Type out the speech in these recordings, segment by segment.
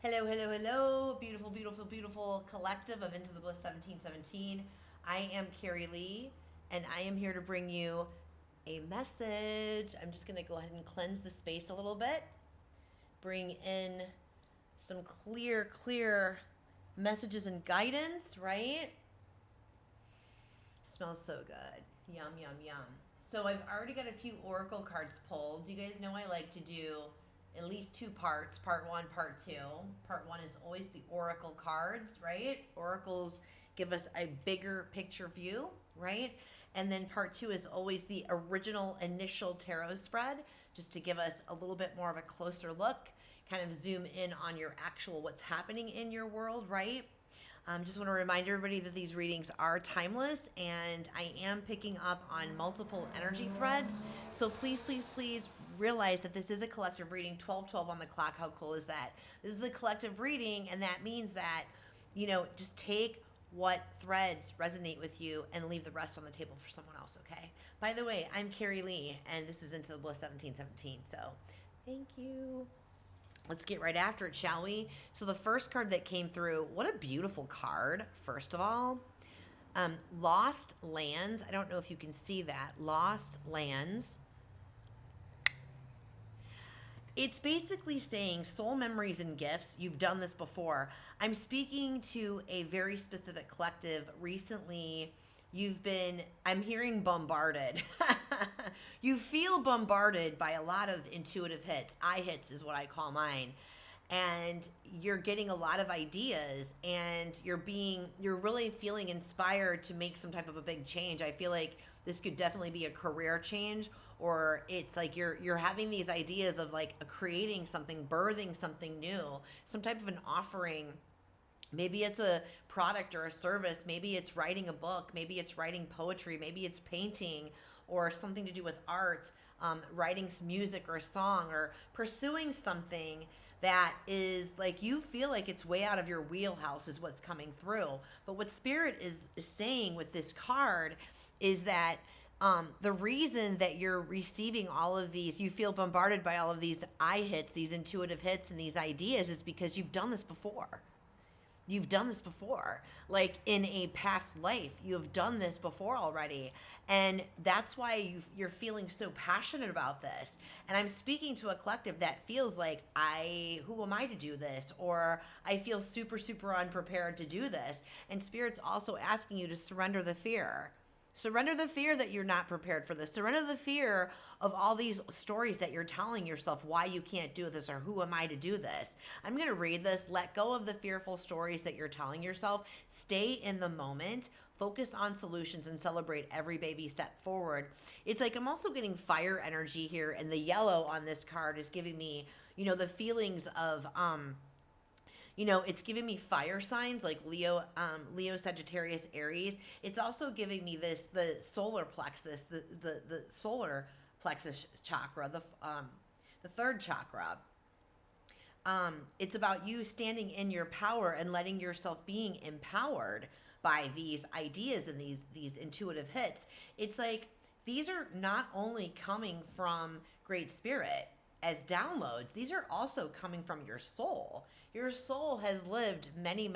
Hello, hello, hello, beautiful, beautiful, beautiful collective of Into the Bliss 1717. I am Carey Lee, and I am here to bring you a message. I'm just going to go ahead and cleanse the space a little bit, bring in some clear messages and guidance, right? Smells so good. Yum, yum, yum. So I've already got a few oracle cards pulled. You guys know I like to do at least two parts, part one, part two. Part one is always the oracle cards, right? Oracles give us a bigger picture view, right? And then part two is always the original initial tarot spread, just to give us a little bit more of a closer look, kind of zoom in on your actual what's happening in your world, right? Just want to remind everybody that these readings are timeless and I am picking up on multiple energy threads. So please realize that this is a collective reading, 1212 on the clock. How cool is that? This is a collective reading, and that means that, just take what threads resonate with you and leave the rest on the table for someone else, okay? By the way, I'm Carey Lee, and this is Into the Bliss 1717. So thank you. Let's get right after it, shall we? So the first card that came through, what a beautiful card, first of all. Lost Lands. I don't know if you can see that. Lost Lands. It's basically saying soul memories and gifts. You've done this before. I'm speaking to a very specific collective recently. I'm hearing bombarded. You feel bombarded by a lot of intuitive hits. Eye hits is what I call mine. And you're getting a lot of ideas, and you're really feeling inspired to make some type of a big change. I feel like this could definitely be a career change, or it's like you're having these ideas of like creating something, birthing something new, some type of an offering. Maybe it's a product or a service. Maybe it's writing a book. Maybe it's writing poetry. Maybe it's painting or something to do with art, writing some music or a song, or pursuing something that is like you feel like it's way out of your wheelhouse, is what's coming through. But what Spirit is saying with this card is that the reason that you're receiving all of these, you feel bombarded by all of these eye hits, these intuitive hits, and these ideas, is because you've done this before. You've done this before, like in a past life. You have done this before already, and that's why you're feeling so passionate about this. And I'm speaking to a collective that feels like, who am I to do this, or I feel super unprepared to do this. And Spirit's also asking you to surrender the fear. Surrender the fear that you're not prepared for this. Surrender the fear of all these stories that you're telling yourself why you can't do this, or who am I to do this. I'm going to read this. Let go of the fearful stories that you're telling yourself. Stay in the moment. Focus on solutions and celebrate every baby step forward. It's like I'm also getting fire energy here, and the yellow on this card is giving me, the feelings of it's giving me fire signs like Leo, Sagittarius, Aries. It's also giving me the solar plexus, the solar plexus chakra, the third chakra. It's about you standing in your power and letting yourself being empowered by these ideas and these intuitive hits. It's like these are not only coming from Great Spirit as downloads, these are also coming from your soul. Your soul has lived many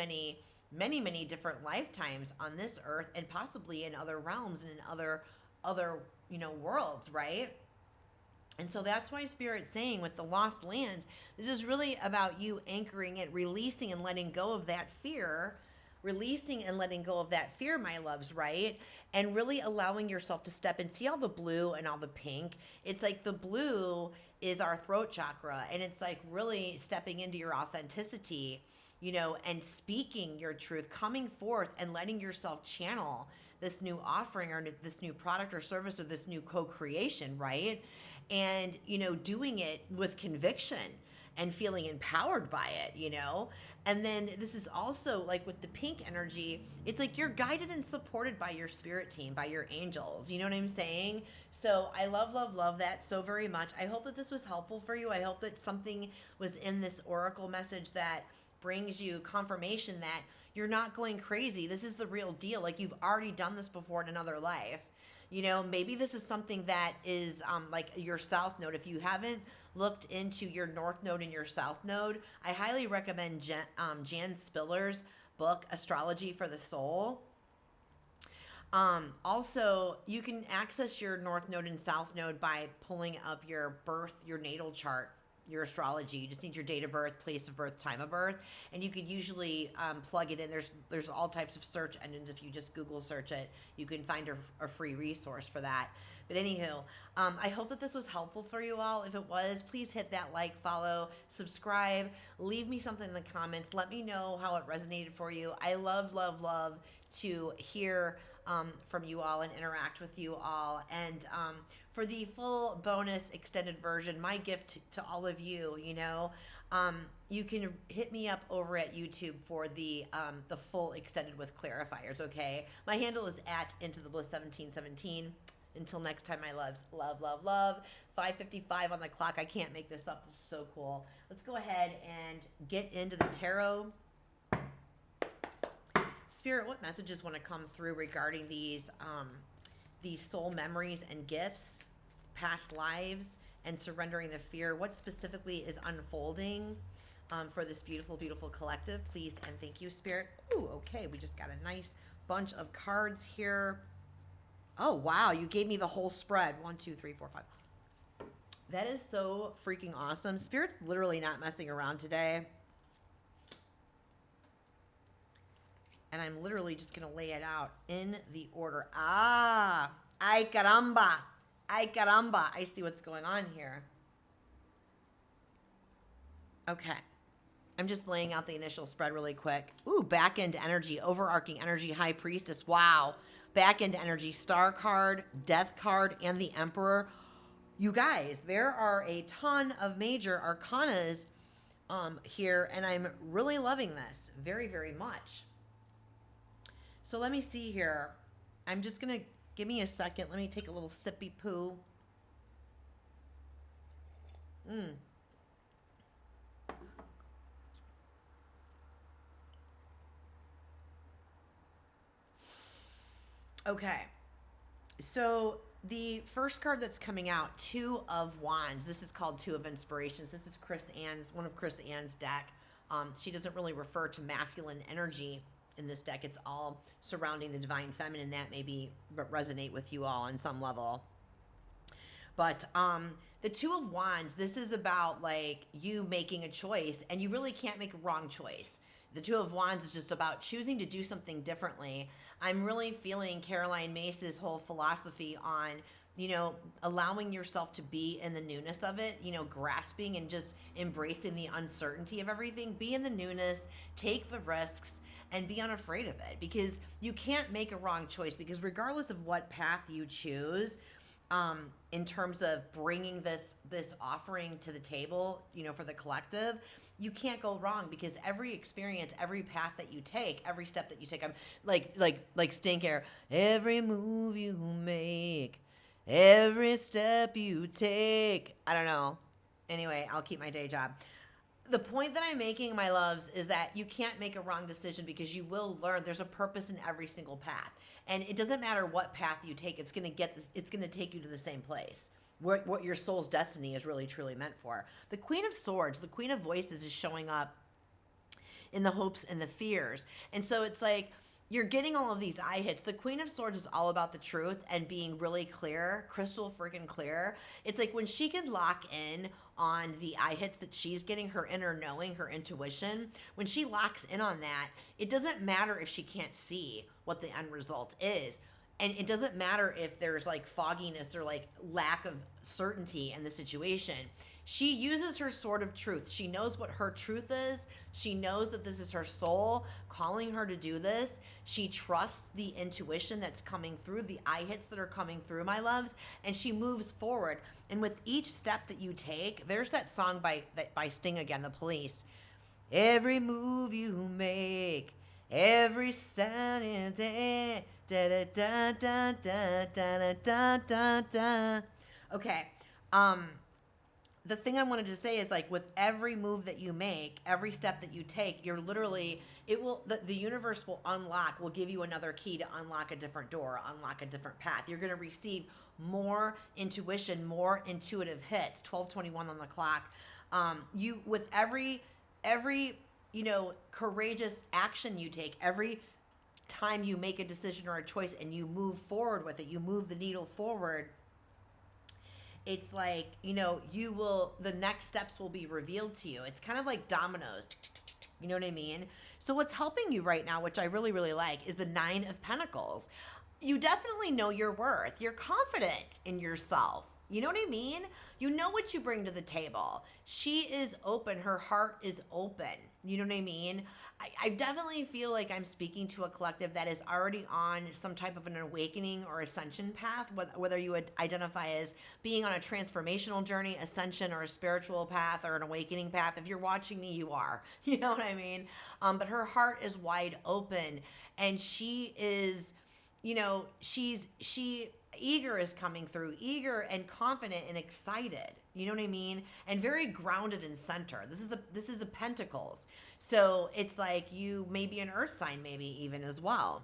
different lifetimes on this earth, and possibly in other realms and in other worlds, right? And so that's why Spirit's saying with the lost lands, this is really about you anchoring it, releasing and letting go of that fear, releasing and letting go of that fear, my loves, right? And really allowing yourself to step and see all the blue and all the pink. It's like the blue is our throat chakra, and it's like really stepping into your authenticity, and speaking your truth, coming forth and letting yourself channel this new offering or this new product or service or this new co-creation, right? And, doing it with conviction and feeling empowered by it. And then this is also like with the pink energy, it's like you're guided and supported by your spirit team, by your angels. You know what I'm saying? So I love that so very much. I hope that this was helpful for you. I hope that something was in this oracle message that brings you confirmation that you're not going crazy. This is the real deal. Like, you've already done this before in another life. Maybe this is something that is like your south node. If you haven't looked into your North Node and your South Node, I highly recommend Jan Spiller's book, Astrology for the Soul. Also, you can access your North Node and South Node by pulling up your birth, your natal chart, your astrology. You just need your date of birth, place of birth, time of birth, and you could usually plug it in. There's all types of search engines. If you just Google search it, you can find a free resource for that. But anywho, I hope that this was helpful for you all. If it was, please hit that like, follow, subscribe, leave me something in the comments. Let me know how it resonated for you. I love, love, love to hear from you all and interact with you all. And for the full bonus extended version, my gift to all of you, you can hit me up over at YouTube for the full extended with clarifiers. Okay, my handle is at Into the Bliss 1717. Until next time, my loves, love, love, love. 5:55 on the clock. I can't make this up. This is so cool. Let's go ahead and get into the tarot. Spirit, what messages want to come through regarding these soul memories and gifts, past lives, and surrendering the fear? What specifically is unfolding for this beautiful, beautiful collective? Please and thank you, Spirit. Ooh, okay, we just got a nice bunch of cards here. Oh, wow, you gave me the whole spread. 1, 2, 3, 4, 5. That is so freaking awesome. Spirit's literally not messing around today. And I'm literally just going to lay it out in the order. Ay caramba. Ay caramba. I see what's going on here. Okay. I'm just laying out the initial spread really quick. Ooh, back end energy, overarching energy, high priestess. Wow. Back end energy, star card, death card, and the emperor. You guys, there are a ton of major arcanas here, and I'm really loving this very, very much. So let me see here. I'm just going to give me a second. Let me take a little sippy poo. Okay. So the first card that's coming out, Two of Wands. This is called Two of Inspirations. This is one of Chris Ann's deck. She doesn't really refer to masculine energy in this deck. It's all surrounding the divine feminine. That maybe resonate with you all on some level. But the Two of Wands, this is about like you making a choice, and you really can't make a wrong choice. The Two of Wands is just about choosing to do something differently. I'm really feeling Caroline Myss's whole philosophy on, allowing yourself to be in the newness of it, grasping and just embracing the uncertainty of everything. Be in the newness, take the risks, and be unafraid of it, because you can't make a wrong choice, because regardless of what path you choose, in terms of bringing this offering to the table, for the collective, you can't go wrong, because every experience, every path that you take, every step that you take, I'm like Stink Air, every move you make, every step you take. I don't know. Anyway, I'll keep my day job. The point that I'm making, my loves, is that you can't make a wrong decision, because you will learn there's a purpose in every single path. And it doesn't matter what path you take, it's going to take you to the same place. What your soul's destiny is really truly meant for. The Queen of Swords, the Queen of Voices, is showing up in the hopes and the fears. And so it's like you're getting all of these eye hits. The Queen of Swords is all about the truth and being really clear, crystal freaking clear. It's like when she can lock in on the eye hits that she's getting, her inner knowing, her intuition, when she locks in on that, it doesn't matter if she can't see what the end result is. And it doesn't matter if there's like fogginess or like lack of certainty in the situation. She uses her sword of truth. She knows what her truth is. She knows that this is her soul calling her to do this. She trusts the intuition that's coming through, the eye hits that are coming through, my loves, and she moves forward. And with each step that you take, there's that song by Sting again, The Police. Every move you make, every sound you take, da da da da da da da da da. Okay. the thing I wanted to say is like with every move that you make, every step that you take, you're literally the universe will give you another key to unlock a different door, unlock a different path. You're going to receive more intuition, more intuitive hits. 12:21 on the clock. You with every courageous action you take, every time you make a decision or a choice and you move forward with it, you move the needle forward, it's like, the next steps will be revealed to you. It's kind of like dominoes. You know what I mean? So what's helping you right now, which I really, really like, is the Nine of Pentacles. You definitely know your worth. You're confident in yourself. You know what I mean? You know what you bring to the table. She is open. Her heart is open. You know what I mean? I definitely feel like I'm speaking to a collective that is already on some type of an awakening or ascension path, whether you would identify as being on a transformational journey, ascension, or a spiritual path or an awakening path. If you're watching me, you are. You know what I mean? But her heart is wide open, and she is, she eager is coming through, eager and confident and excited. You know what I mean? And very grounded and center. This is a Pentacles. So it's like you may be an earth sign, maybe even as well.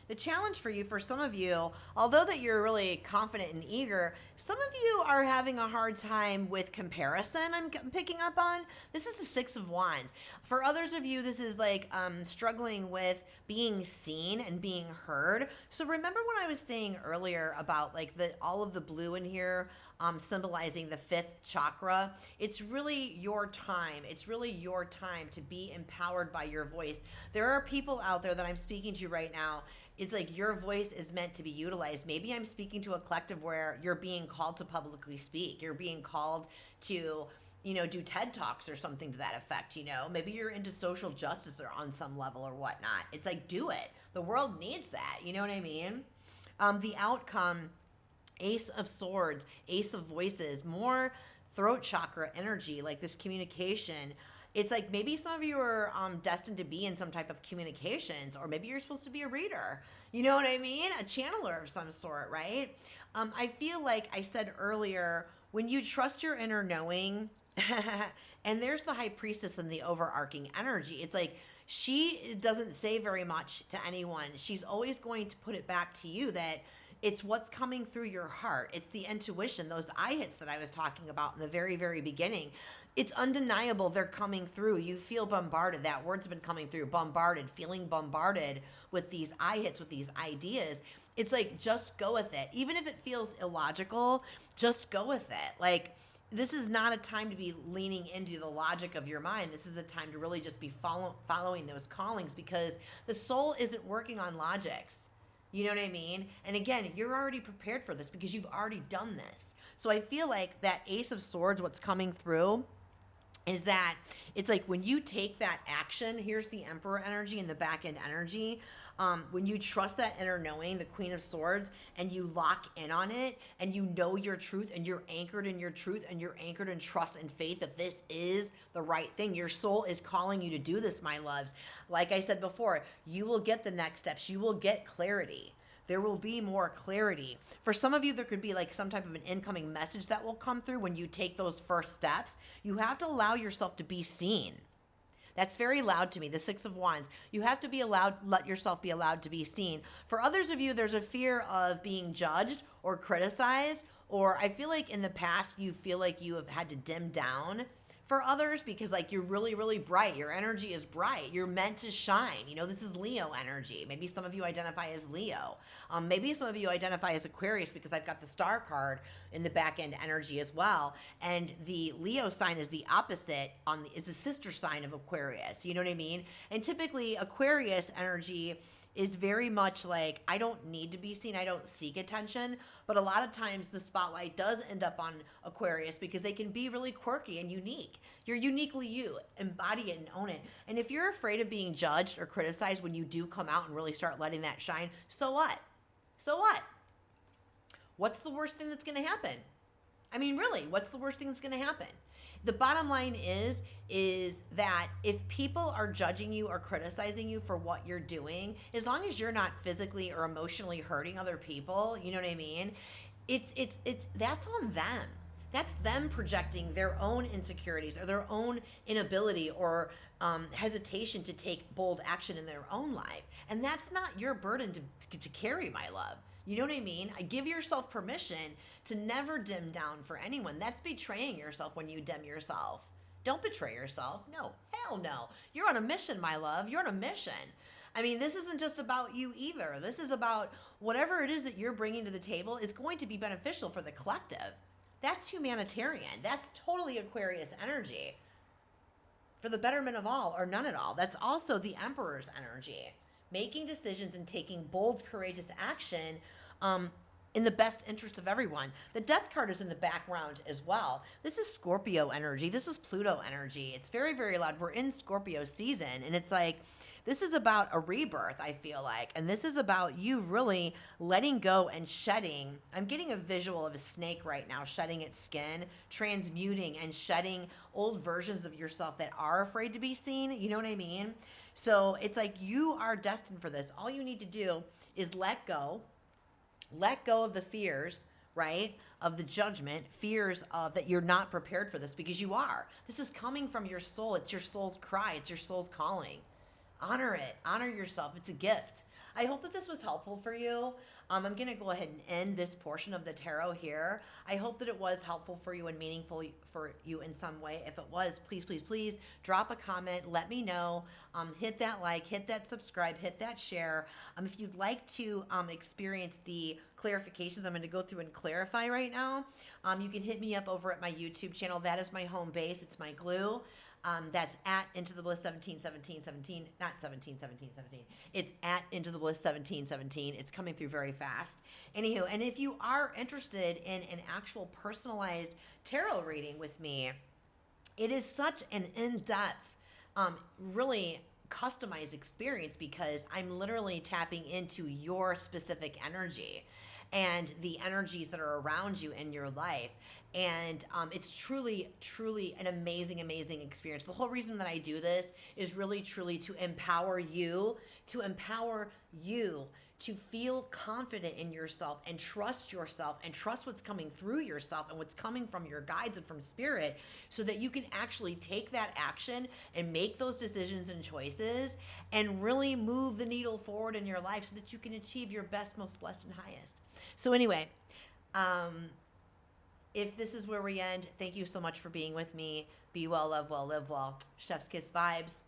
The challenge for you, for some of you, although that you're really confident and eager, some of you are having a hard time with comparison. I'm picking up on. This is the Six of Wands. For others of you, this is like struggling with being seen and being heard. So remember when I was saying earlier about like all of the blue in here symbolizing the fifth chakra? It's really your time. It's really your time to be empowered by your voice. There are people out there that I'm speaking to right now. It's like your voice is meant to be utilized. Maybe I'm speaking to a collective where you're being called to publicly speak. You're being called to, do TED Talks or something to that effect, Maybe you're into social justice or on some level or whatnot. It's like, do it. The world needs that. You know what I mean? The outcome, Ace of Swords, Ace of Voices, more throat chakra energy, like this communication. It's like maybe some of you are destined to be in some type of communications, or maybe you're supposed to be a reader. You know what I mean? A channeler of some sort, right? I feel like I said earlier, when you trust your inner knowing, and there's the High Priestess and the overarching energy. It's like she doesn't say very much to anyone. She's always going to put it back to you that it's what's coming through your heart. It's the intuition, those eye hits that I was talking about in the very, very beginning. It's undeniable they're coming through. You feel bombarded. That word's been coming through. Bombarded, feeling bombarded with these eye hits, with these ideas. It's like, just go with it. Even if it feels illogical, just go with it. Like, this is not a time to be leaning into the logic of your mind. This is a time to really just be following those callings, because the soul isn't working on logics. You know what I mean? And again, you're already prepared for this because you've already done this. So I feel like that Ace of Swords, what's coming through, is that it's like when you take that action, here's the Emperor energy and the back end energy. When you trust that inner knowing, the Queen of Swords, and you lock in on it, and you know your truth, and you're anchored in your truth, and you're anchored in trust and faith that this is the right thing. Your soul is calling you to do this, my loves. Like I said before, you will get the next steps. You will get clarity. There will be more clarity. For some of you, there could be like some type of an incoming message that will come through when you take those first steps. You have to allow yourself to be seen. That's very loud to me, the Six of Wands. You have to let yourself be allowed to be seen. For others of you, there's a fear of being judged or criticized, or I feel like in the past, you feel like you have had to dim down for others because like you're really, really bright. Your energy is bright. You're meant to shine. This is Leo energy. Maybe some of you identify as Leo. Maybe some of you identify as Aquarius because I've got the star card in the back end energy as well. And the Leo sign is the opposite is the sister sign of Aquarius. You know what I mean? And typically Aquarius energy is very much like, I don't need to be seen. I don't seek attention. But a lot of times the spotlight does end up on Aquarius because they can be really quirky and unique. You're uniquely you. Embody it and own it. And if you're afraid of being judged or criticized when you do come out and really start letting that shine, so what? So what? What's the worst thing that's going to happen? I mean, really, what's the worst thing that's going to happen? The bottom line is that if people are judging you or criticizing you for what you're doing, as long as you're not physically or emotionally hurting other people, you know what I mean? It's that's on them. That's them projecting their own insecurities or their own inability or hesitation to take bold action in their own life. And that's not your burden to carry, my love. You know what I mean? I give yourself permission to never dim down for anyone. That's betraying yourself when you dim yourself. Don't betray yourself. No, hell no. You're on a mission, my love. You're on a mission. I mean, this isn't just about you either. This is about whatever it is that you're bringing to the table is going to be beneficial for the collective. That's humanitarian. That's totally Aquarius energy. For the betterment of all or none at all. That's also the Emperor's energy. Making decisions and taking bold, courageous action in the best interest of everyone. The Death card is in the background as well. This is Scorpio energy. This is Pluto energy. It's very, very loud. We're in Scorpio season, and it's like, this is about a rebirth, I feel like. And this is about you really letting go and shedding. I'm getting a visual of a snake right now, shedding its skin, transmuting and shedding old versions of yourself that are afraid to be seen. You know what I mean? So it's like you are destined for this. All you need to do is let go of the fears, right? Of the judgment, fears of that you're not prepared for this, because you are. This is coming from your soul. It's your soul's cry. It's your soul's calling. Honor it. Honor yourself. It's a gift. I hope that this was helpful for you. I'm going to go ahead and end this portion of the tarot here. I hope that it was helpful for you and meaningful for you in some way. If it was, please, please, please drop a comment. Let me know. Hit that like, hit that subscribe, hit that share. If you'd like to experience the clarifications I'm going to go through and clarify right now, you can hit me up over at my YouTube channel. That is my home base. It's my glue. That's at Into the Bliss 171717, not 171717. It's at Into the Bliss 1717. It's coming through very fast. Anywho, and if you are interested in an actual personalized tarot reading with me, it is such an in-depth, really customized experience, because I'm literally tapping into your specific energy and the energies that are around you in your life. And it's truly, truly an amazing, amazing experience. The whole reason that I do this is really, truly to empower you, to feel confident in yourself and trust what's coming through yourself and what's coming from your guides and from spirit, so that you can actually take that action and make those decisions and choices and really move the needle forward in your life so that you can achieve your best, most blessed, and highest. So anyway, if this is where we end, thank you so much for being with me. Be well, love well, live well. Chef's kiss vibes.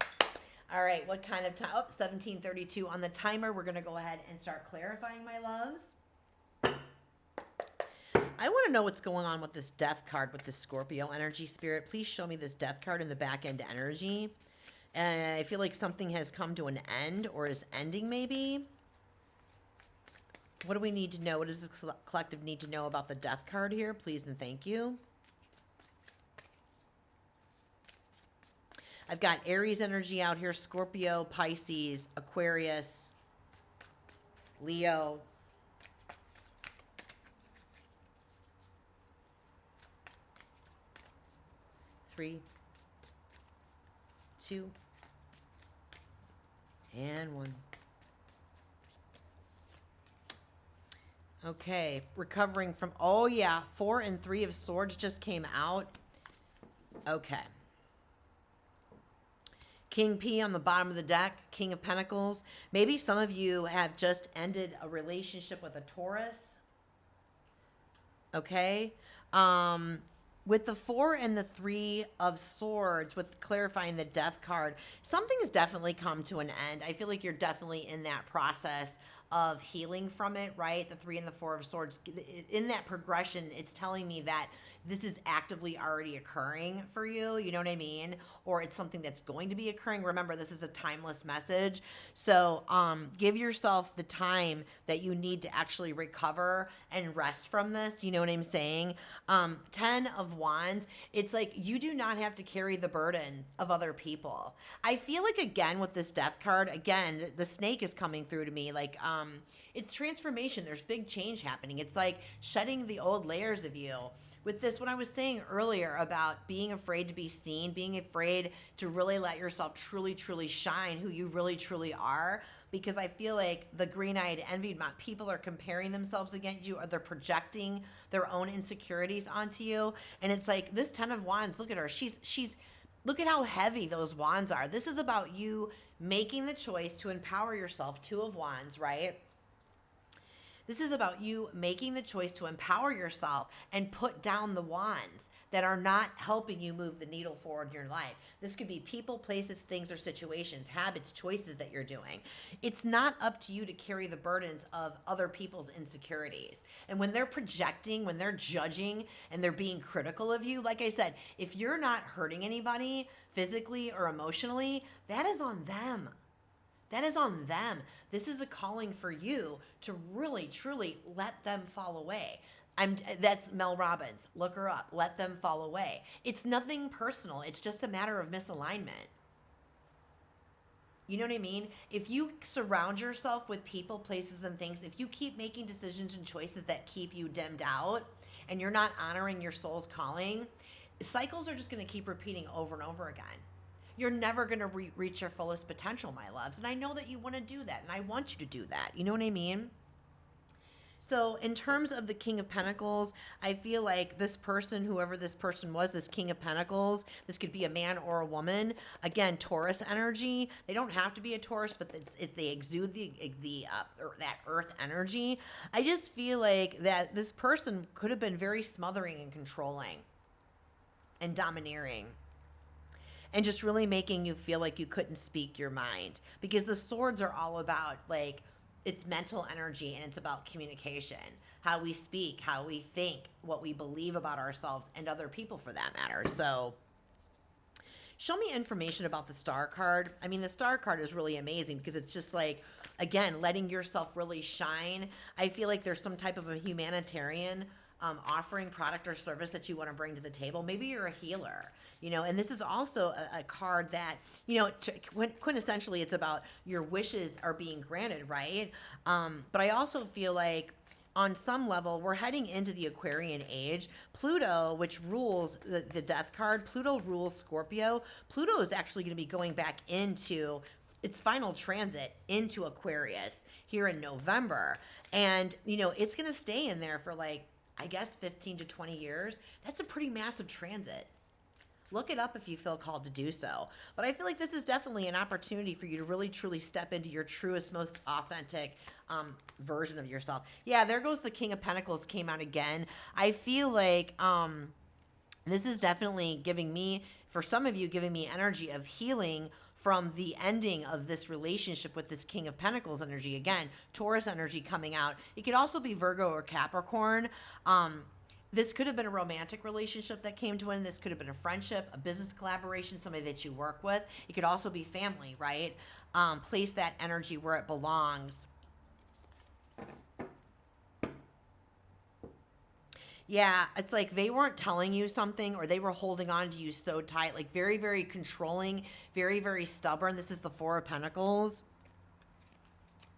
All right, what kind of time? Oh, 17:32 on the timer. We're going to go ahead and start clarifying, my loves. I want to know what's going on with this Death card with this Scorpio energy, spirit. Please show me this Death card in the back end energy. I feel like something has come to an end or is ending maybe. What do we need to know? What does the collective need to know about the Death card here? Please and thank you. I've got Aries energy out here, Scorpio, Pisces, Aquarius, Leo. Three, two, and one. Okay, recovering from, oh yeah, 4 and 3 of Swords just came out. Okay. King P on the bottom of the deck, King of Pentacles. Maybe some of you have just ended a relationship with a Taurus. Okay. With the 4 and the 3 of Swords, with clarifying the Death card, something has definitely come to an end. I feel like you're definitely in that process of healing from it, right? The 3 and the 4 of Swords, in that progression, it's telling me that this is actively already occurring for you, you know what I mean? Or it's something that's going to be occurring. Remember, this is a timeless message. So give yourself the time that you need to actually recover and rest from this, you know what I'm saying? 10 of Wands, it's like you do not have to carry the burden of other people. I feel like, again, with this Death card, again, the snake is coming through to me, like, it's transformation. There's big change happening. It's like shedding the old layers of you. With this, what I was saying earlier about being afraid to be seen, being afraid to really let yourself truly, truly shine who you really, truly are, because I feel like the green-eyed envied people are comparing themselves against you, or they're projecting their own insecurities onto you. And it's like this 10 of wands, look at her. She's look at how heavy those wands are. This is about you making the choice to empower yourself. 2 of wands, right? This is about you making the choice to empower yourself and put down the wands that are not helping you move the needle forward in your life. This could be people, places, things, or situations, habits, choices that you're doing. It's not up to you to carry the burdens of other people's insecurities. And when they're projecting, when they're judging, and they're being critical of you, like I said, if you're not hurting anybody physically or emotionally, that is on them. That is on them. This is a calling for you to really, truly let them fall away. That's Mel Robbins. Look her up. Let them fall away. It's nothing personal. It's just a matter of misalignment. You know what I mean? If you surround yourself with people, places, and things, if you keep making decisions and choices that keep you dimmed out, and you're not honoring your soul's calling, cycles are just going to keep repeating over and over again. You're never going to reach your fullest potential, my loves. And I know that you want to do that, and I want you to do that. You know what I mean? So in terms of the King of Pentacles, I feel like this person, whoever this person was, this King of Pentacles, this could be a man or a woman. Again, Taurus energy. They don't have to be a Taurus, but they exude that earth energy. I just feel like that this person could have been very smothering and controlling and domineering, and just really making you feel like you couldn't speak your mind, because the swords are all about, like, it's mental energy, and it's about communication, how we speak, how we think, what we believe about ourselves and other people for that matter. So show me information about the Star card. I mean, the Star card is really amazing because it's just like, again, letting yourself really shine. I feel like there's some type of a humanitarian offering, product or service that you want to bring to the table. Maybe you're a healer, and this is also a card that, quintessentially it's about your wishes are being granted, right? But I also feel like on some level, we're heading into the Aquarian age. Pluto, which rules the death card, Pluto rules Scorpio. Pluto is actually going to be going back into its final transit into Aquarius here in November. And, it's going to stay in there for I guess 15 to 20 years. That's a pretty massive transit. Look it up if you feel called to do so. But I feel like this is definitely an opportunity for you to really, truly step into your truest, most authentic version of yourself. Yeah, there goes the King of Pentacles came out again. I feel like this is definitely giving me, for some of you, giving me energy of healing from the ending of this relationship with this King of Pentacles energy. Again, Taurus energy coming out. It could also be Virgo or Capricorn. This could have been a romantic relationship that came to an end. This could have been a friendship, a business collaboration, somebody that you work with. It could also be family, right? Place that energy where it belongs. Yeah, it's like they weren't telling you something, or they were holding on to you so tight, like very, very controlling, very, very stubborn. This is the Four of Pentacles.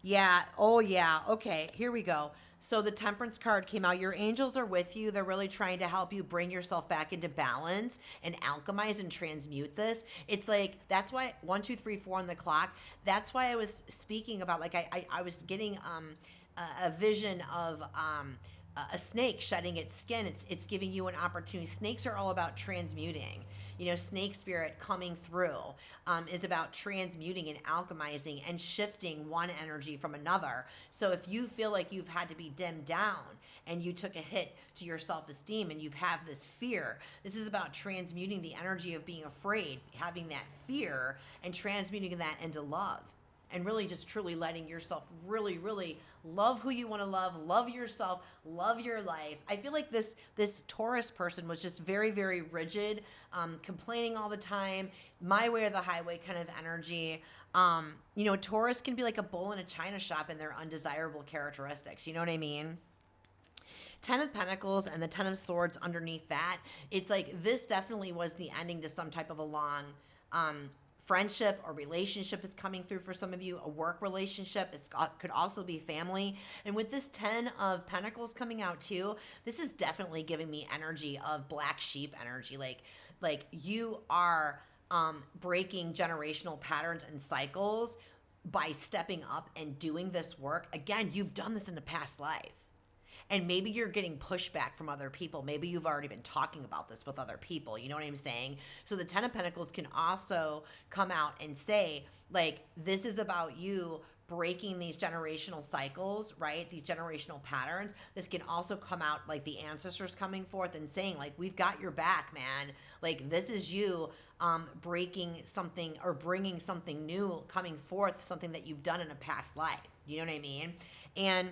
Yeah. Oh, yeah. Okay, here we go. So the Temperance card came out. Your angels are with you. They're really trying to help you bring yourself back into balance and alchemize and transmute this. It's like, that's why 1, 2, 3, 4 on the clock. That's why I was speaking about, like, I was getting a vision of a snake shedding its skin. It's giving you an opportunity. Snakes are all about transmuting. Snake spirit coming through is about transmuting and alchemizing and shifting one energy from another. So if you feel like you've had to be dimmed down and you took a hit to your self-esteem and you have this fear, this is about transmuting the energy of being afraid, having that fear, and transmuting that into love. And really just truly letting yourself really, really love who you want to love yourself, love your life. I feel like this Taurus person was just very, very rigid, complaining all the time, my way or the highway kind of energy. Taurus can be like a bull in a china shop in their undesirable characteristics. You know what I mean? 10 of Pentacles and the 10 of Swords underneath that. It's like this definitely was the ending to some type of a long friendship or relationship is coming through for some of you. A work relationship. It could also be family. And with this 10 of Pentacles coming out too, this is definitely giving me energy of black sheep energy. Like you are breaking generational patterns and cycles by stepping up and doing this work, again, you've done this in a past life. And maybe you're getting pushback from other people. Maybe you've already been talking about this with other people. You know what I'm saying? So the Ten of Pentacles can also come out and say, like, this is about you breaking these generational cycles, right? These generational patterns. This can also come out like the ancestors coming forth and saying, like, we've got your back, man. Like, this is you breaking something or bringing something new coming forth, something that you've done in a past life. You know what I mean? And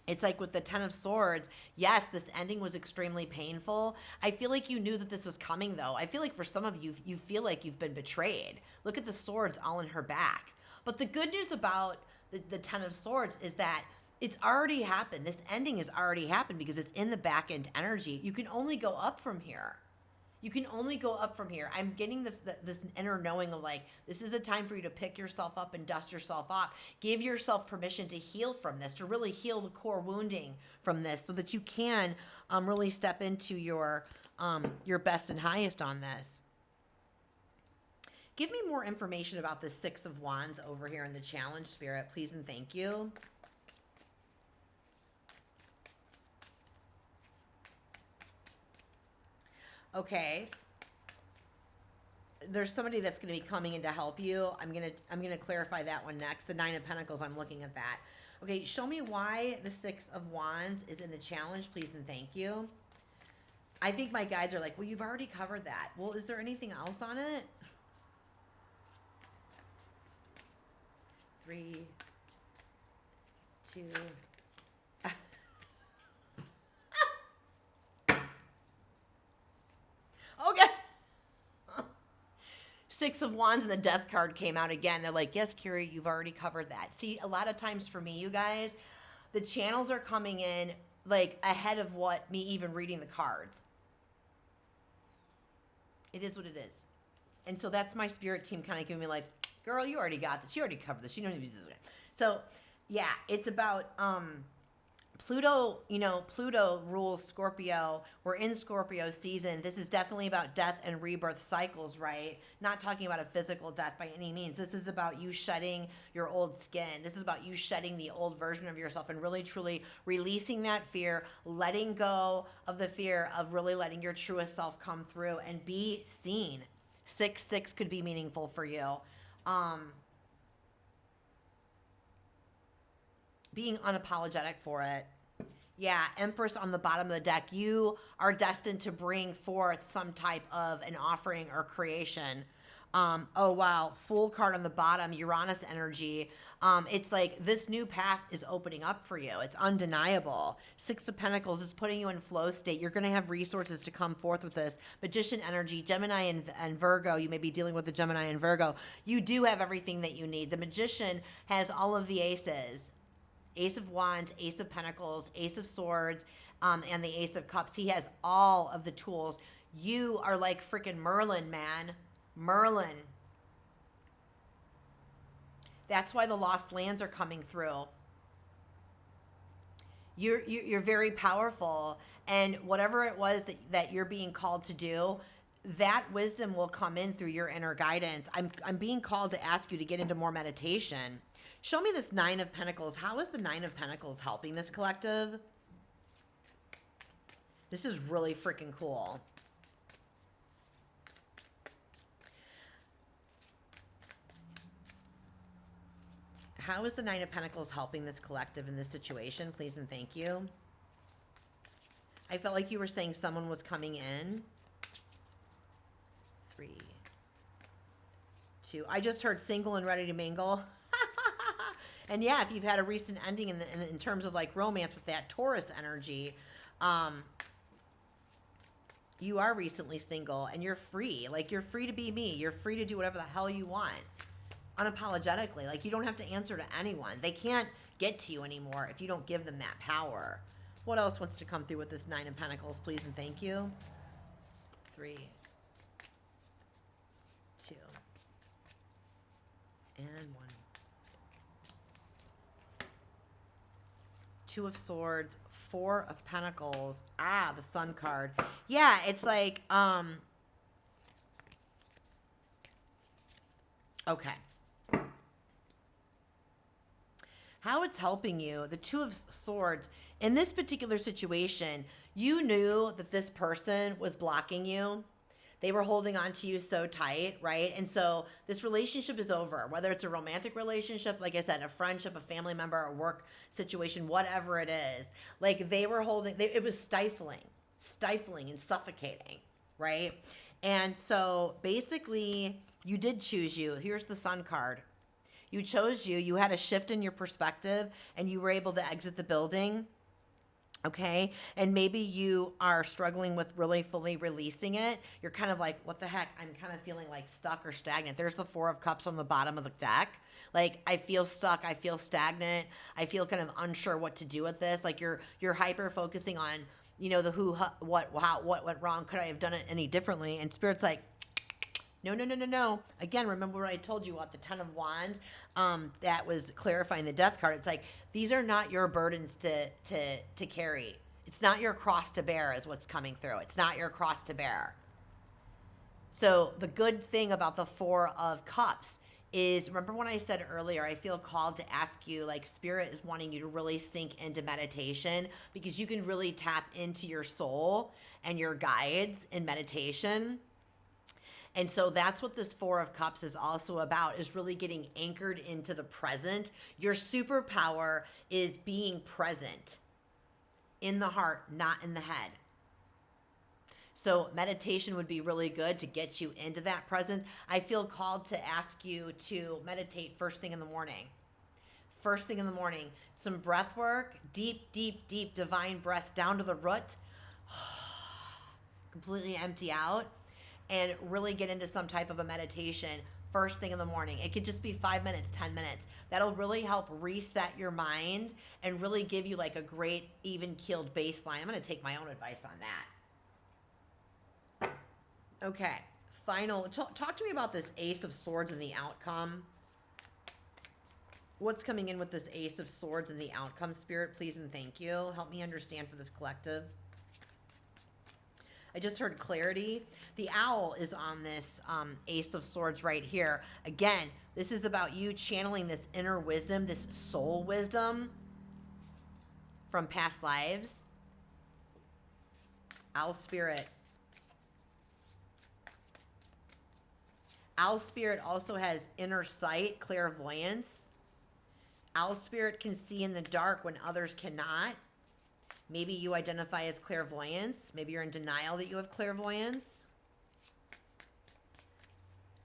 it's like with the Ten of Swords, yes, this ending was extremely painful. I feel like you knew that this was coming, though. I feel like for some of you, you feel like you've been betrayed. Look at the swords all in her back. But the good news about the Ten of Swords is that it's already happened. This ending has already happened because it's in the back end energy. You can only go up from here. You can only go up from here. I'm getting this inner knowing of like, this is a time for you to pick yourself up and dust yourself off. Give yourself permission to heal from this, to really heal the core wounding from this so that you can really step into your best and highest on this. Give me more information about the Six of Wands over here in the challenge, Spirit, please and thank you. Okay. There's somebody that's going to be coming in to help you. I'm going to clarify that one next. The Nine of Pentacles, I'm looking at that. Okay, show me why the Six of Wands is in the challenge, please and thank you. I think my guides are like, well, you've already covered that. Well, is there anything else on it? 3, 2. Okay. Six of Wands and the Death card came out again. They're like, yes, Carey, you've already covered that. See, a lot of times for me, you guys, the channels are coming in like ahead of what me even reading the cards. It is what it is. And so that's my spirit team kind of giving me like, girl, you already got this. You already covered this. You don't need to do this. So yeah, it's about Pluto, Pluto rules Scorpio. We're in Scorpio season. This is definitely about death and rebirth cycles, right? Not talking about a physical death by any means. This is about you shedding your old skin. This is about you shedding the old version of yourself and really, truly releasing that fear, letting go of the fear of really letting your truest self come through and be seen. 6/6 could be meaningful for you. Being unapologetic for it. Yeah, Empress on the bottom of the deck. You are destined to bring forth some type of an offering or creation. Oh, wow. Fool card on the bottom, Uranus energy. It's like this new path is opening up for you. It's undeniable. Six of Pentacles is putting you in flow state. You're going to have resources to come forth with this. Magician energy, Gemini and Virgo. You may be dealing with the Gemini and Virgo. You do have everything that you need. The Magician has all of the aces. Ace of Wands, Ace of Pentacles, Ace of Swords, and the Ace of Cups. He has all of the tools. You are like freaking Merlin, man. Merlin. That's why the lost lands are coming through. You're very powerful, and whatever it was that you're being called to do, that wisdom will come in through your inner guidance. I'm being called to ask you to get into more meditation. Show me this Nine of Pentacles. How is the Nine of Pentacles helping this collective? This is really freaking cool. How is the Nine of Pentacles helping this collective in this situation? Please and thank you. I felt like you were saying someone was coming in. 3, 2. I just heard single and ready to mingle. And yeah, if you've had a recent ending in terms of like romance with that Taurus energy, you are recently single and you're free. Like you're free to be me. You're free to do whatever the hell you want. Unapologetically. Like you don't have to answer to anyone. They can't get to you anymore if you don't give them that power. What else wants to come through with this Nine of Pentacles, please and thank you? 3, 2, and 1. 2 of Swords, 4 of Pentacles. Ah, the Sun card. Yeah, it's like, okay. how it's helping you. The Two of Swords, in this particular situation, you knew that this person was blocking you. They were holding on to you so tight, right? And so this relationship is over, whether it's a romantic relationship, like I said, a friendship, a family member, a work situation, whatever it is. Like they were holding, it was stifling and suffocating, right? And so basically, you did choose you. Here's the Sun card. You chose you. You had a shift in your perspective and you were able to exit the building. Okay. And maybe you are struggling with really fully releasing it. You're kind of like, what the heck? I'm kind of feeling like stuck or stagnant. There's the Four of Cups on the bottom of the deck. Like I feel stuck. I feel stagnant. I feel kind of unsure what to do with this. Like you're hyper focusing on, the who, what, how, what went wrong. Could I have done it any differently? And Spirit's like, no. Again, remember what I told you about the Ten of Wands? That was clarifying the Death card. It's like, these are not your burdens to carry. It's not your cross to bear is what's coming through. It's not your cross to bear. So the good thing about the Four of Cups is, remember when I said earlier, I feel called to ask you, like Spirit is wanting you to really sink into meditation because you can really tap into your soul and your guides in meditation. And so that's what this Four of Cups is also about, is really getting anchored into the present. Your superpower is being present in the heart, not in the head. So meditation would be really good to get you into that present. I feel called to ask you to meditate first thing in the morning. First thing in the morning, some breath work, deep divine breaths down to the root. Completely empty out. And really get into some type of a meditation first thing in the morning. It could just be 5 minutes, 10 minutes. That'll really help reset your mind and really give you like a great even-keeled baseline. I'm going to take my own advice on that. Okay, final. Talk to me about this Ace of Swords and the outcome. What's coming in with this Ace of Swords and the outcome, Spirit, please and thank you. Help me understand for this collective. I just heard clarity. The owl is on this Ace of Swords right here. Again, this is about you channeling this inner wisdom, this soul wisdom from past lives. Owl Spirit. Owl Spirit also has inner sight, clairvoyance. Owl Spirit can see in the dark when others cannot. Maybe you identify as clairvoyance. Maybe you're in denial that you have clairvoyance.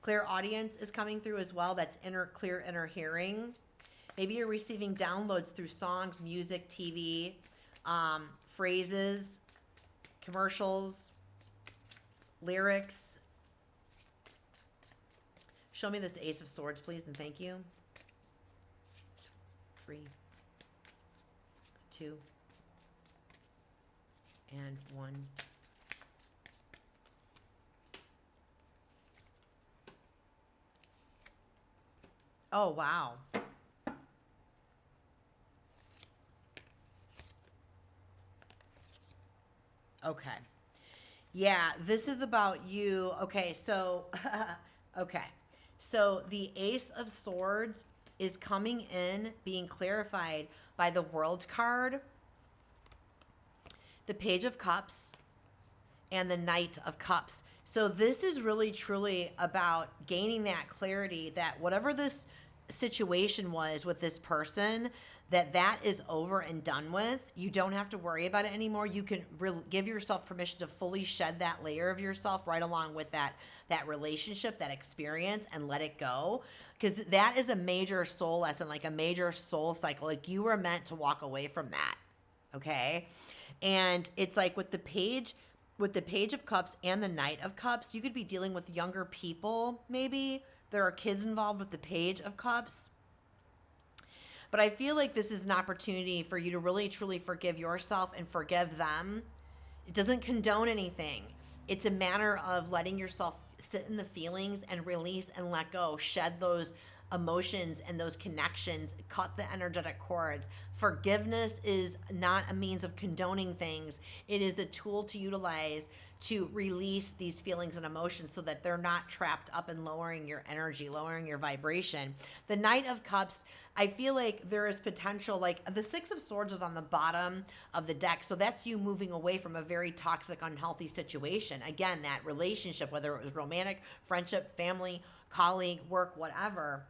Clairaudience is coming through as well. That's clear inner hearing. Maybe you're receiving downloads through songs, music, TV, phrases, commercials, lyrics. Show me this Ace of Swords, please, and thank you. 3, 2, and 1. Oh, wow. Okay. Yeah, this is about you. Okay, so, okay. So the Ace of Swords is coming in, being clarified by the World card, the Page of Cups, and the Knight of Cups. So this is really truly about gaining that clarity that whatever this situation was with this person, that is over and done with. You don't have to worry about it anymore. You can give yourself permission to fully shed that layer of yourself right along with that relationship, that experience, and let it go. Because that is a major soul lesson, like a major soul cycle. Like you were meant to walk away from that, okay? And it's like with the Page of Cups and the Knight of Cups, you could be dealing with younger people, maybe. There are kids involved with the Page of Cups. But I feel like this is an opportunity for you to really, truly forgive yourself and forgive them. It doesn't condone anything. It's a matter of letting yourself sit in the feelings and release and let go. Shed those emotions and those connections. Cut the energetic cords. Forgiveness is not a means of condoning things. It is a tool to utilize to release these feelings and emotions so that they're not trapped up and lowering your energy, lowering your vibration. The Knight of Cups, I feel like there is potential, like the Six of Swords is on the bottom of the deck. So that's you moving away from a very toxic, unhealthy situation. Again, that relationship, whether it was romantic, friendship, family, colleague, work, whatever.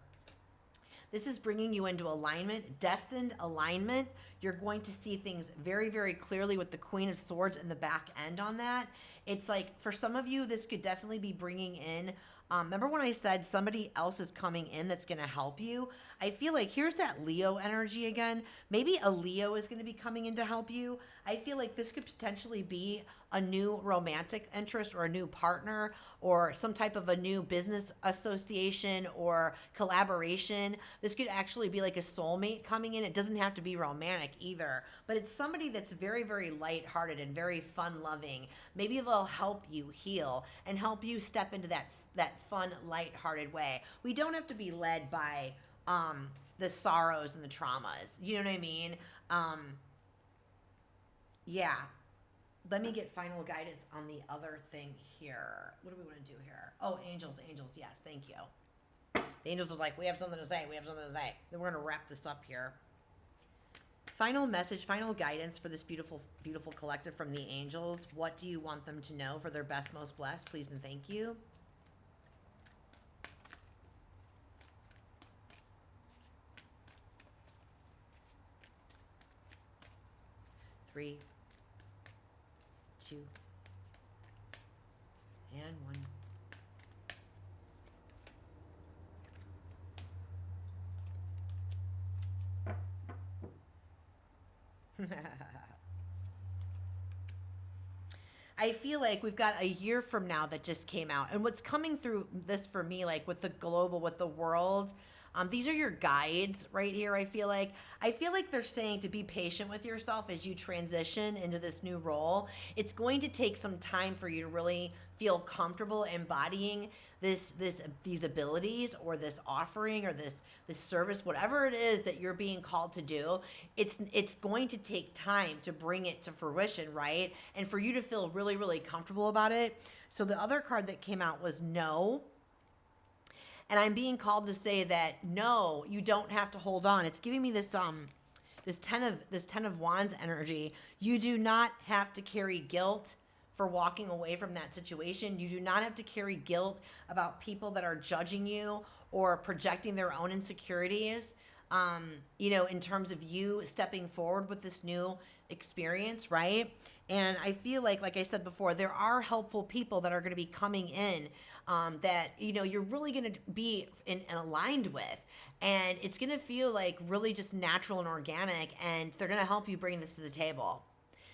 This is bringing you into alignment, destined alignment. You're going to see things very, very clearly with the Queen of Swords in the back end on that. It's like, for some of you, this could definitely be bringing in, remember when I said somebody else is coming in that's going to help you? I feel like here's that Leo energy again. Maybe a Leo is going to be coming in to help you. I feel like this could potentially be a new romantic interest or a new partner or some type of a new business association or collaboration. This could actually be like a soulmate coming in. It doesn't have to be romantic either, but it's somebody that's very, very lighthearted and very fun-loving. Maybe they'll help you heal and help you step into that fun, lighthearted way. We don't have to be led by the sorrows and the traumas. You know what I mean? Yeah. Let me get final guidance on the other thing here. What do we want to do here? Oh, angels, angels. Yes, thank you. The angels are like, we have something to say. We have something to say. Then we're going to wrap this up here. Final message, final guidance for this beautiful, beautiful collective from the angels. What do you want them to know for their best, most blessed? Please and thank you. Three, two, and one. I feel like we've got a year from now that just came out. And what's coming through this for me, like with the global, with the world, these are your guides right here, I feel like. I feel like they're saying to be patient with yourself as you transition into this new role. It's going to take some time for you to really feel comfortable embodying these abilities or this offering or this service, whatever it is that you're being called to do. It's going to take time to bring it to fruition, right? And for you to feel really, really comfortable about it. So the other card that came out was no. And I'm being called to say that no, you don't have to hold on. It's giving me this ten of wands energy. You do not have to carry guilt for walking away from that situation. You do not have to carry guilt about people that are judging you or projecting their own insecurities. In terms of you stepping forward with this new experience, right? And I feel like I said before, there are helpful people that are going to be coming in that, you're really going to be aligned with. And it's going to feel like really just natural and organic, and they're going to help you bring this to the table.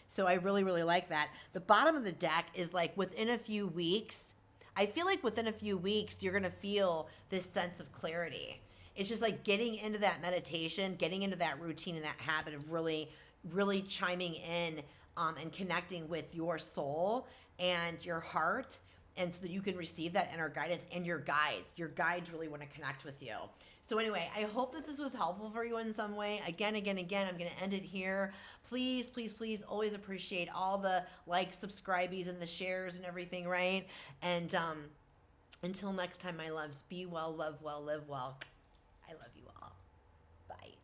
So I really, really like that. The bottom of the deck is like within a few weeks. I feel like within a few weeks, you're going to feel this sense of clarity. It's just like getting into that meditation, getting into that routine and that habit of really, really chiming in and connecting with your soul and your heart, and so that you can receive that inner guidance and your guides. Your guides really want to connect with you. So anyway, I hope that this was helpful for you in some way. Again, I'm going to end it here. Please, please, please always appreciate all the likes, subscribees, and the shares and everything, right? And until next time, my loves, be well, love well, live well. I love you all. Bye.